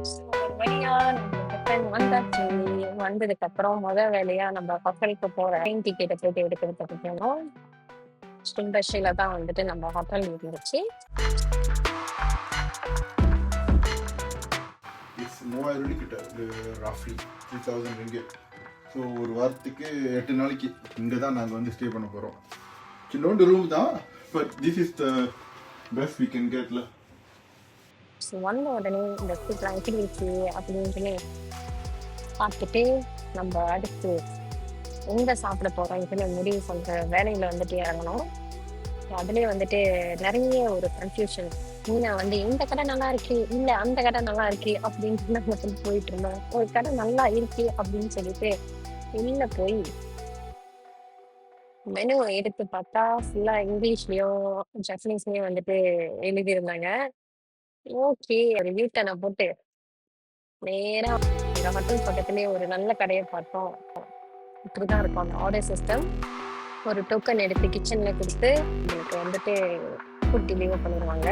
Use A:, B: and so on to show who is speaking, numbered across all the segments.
A: ஒரு வழியா நம்ம ஜப்பான் வந்தாச்சு. வந்ததுக்கப்புறம் வேலையா நம்ம ஹோட்டலுக்கு போற ட்ரெயின் டிக்கெட்ட போட்டு எடுக்கிறதுக்கு போனோம். சிம்பஷில தான் வந்துட்டு நம்ம ஹோட்டல் இருந்துச்சு.
B: இட்ஸ் 3000 கிட்ட ரஃப்லி 3000 ரிங்கிட். ஸோ ஒரு வாரத்துக்கு 8 நாளைக்கு இங்கே தான் நாங்கள் வந்து ஸ்டே பண்ண போகிறோம். சின்னோண்டு ரூம் தான், but this is the best we can கெட்ல.
A: ஸோ வந்த உடனே இந்த ஃபுட்லாம் எப்படி இருக்கு அப்படின்னு பார்த்துட்டு நம்ம அடுத்து எங்க சாப்பிட போறோம் இதுல முடிவு பண்ற வேலையில வந்துட்டு இறங்கணும். அதுலயே வந்துட்டு நிறைய ஒரு கன்ஃபியூஷன். நீங்க வந்து இந்த கடை நல்லா இருக்கு, இல்ல அந்த கடை நல்லா இருக்கு அப்படின்ட்டு நம்ம போயிட்டு இருந்தோம். ஒரு கடை நல்லா இருக்கு அப்படின்னு சொல்லிட்டு உள்ள போய் மெனு எடுத்து பார்த்தா ஃபுல்லா இங்கிலீஷ்லயும் ஜப்பனீஸ்லயும் வந்துட்டு எழுதியிருந்தாங்க. ஓகே, ஒரு யூட்டனை போட்டு நேரா எங்க ஹோட்டல் பக்கத்துலயே ஒரு நல்ல கடையை பார்த்தோம். இப்படிதான் இருக்கும் அந்த ஆர்டர் சிஸ்டம். ஒரு டோக்கன் எடுத்து கிச்சன்ல கொடுத்து உங்களுக்கு வந்துட்டு ஃபுட் டெலிவர் பண்ணிடுவாங்க.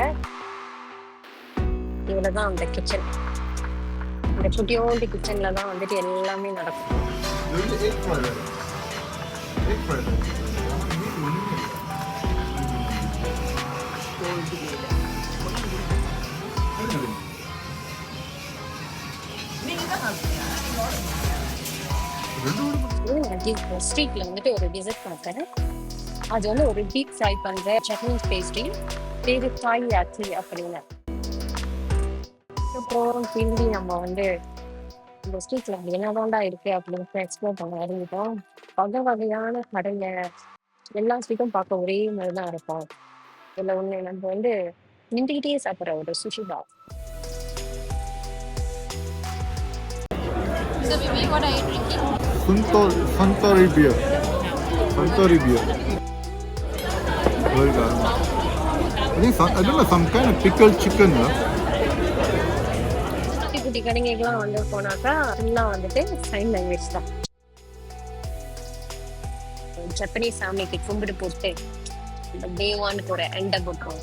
A: இவ்வளவுதான் அந்த கிச்சன். இந்த குட்டியோண்டி கிச்சன்ல தான் வந்துட்டு எல்லாமே நடக்கும்.
B: இது வந்து egg fried rice. Egg fried rice.
A: ஸ்ட்ரீட்ல வந்துட்டு ஒரு டிசர்ட் பார்த்தேன். அது வந்து ஒரு டீப் ஃப்ரை பண்ற ஜப்பனீஸ் பேஸ்ட்ரி, பேரு தாய் யாச்சி அப்படின்னு. அப்புறம் திரும்பி நம்ம வந்து இந்த ஸ்ட்ரீட்ல என்னதான்டா இருக்கு அப்படின்னு எக்ஸ்ப்ளோர் பண்ண ஆரம்பிட்டோம். வகை வகையான கடைங்க, எல்லா ஸ்ட்ரீட்டும் பார்க்க ஒரே மாதிரி தான் இருக்கும். இதுல ஒண்ணு நம்ம வந்து நின்றுகிட்டே சாப்பிட்ற ஒரு sushi bar.
C: So, Vivi, what are you drinking?
B: Suntory beer. Suntory beer. Very good. I think I don't know, some kind of pickled chicken.
A: குட்டி குட்டி கடைங்களுக்குலாம் வந்து போனாக்கா ஃபுல்லா வந்துட்டு சைன் லாங்குவேஜ் தான். ஜப்பனீஸ் சாமிக்கு கும்பிடு போட்டு இந்த டே ஒன்க்கு ஒரு எண்டை போட்டுரும்.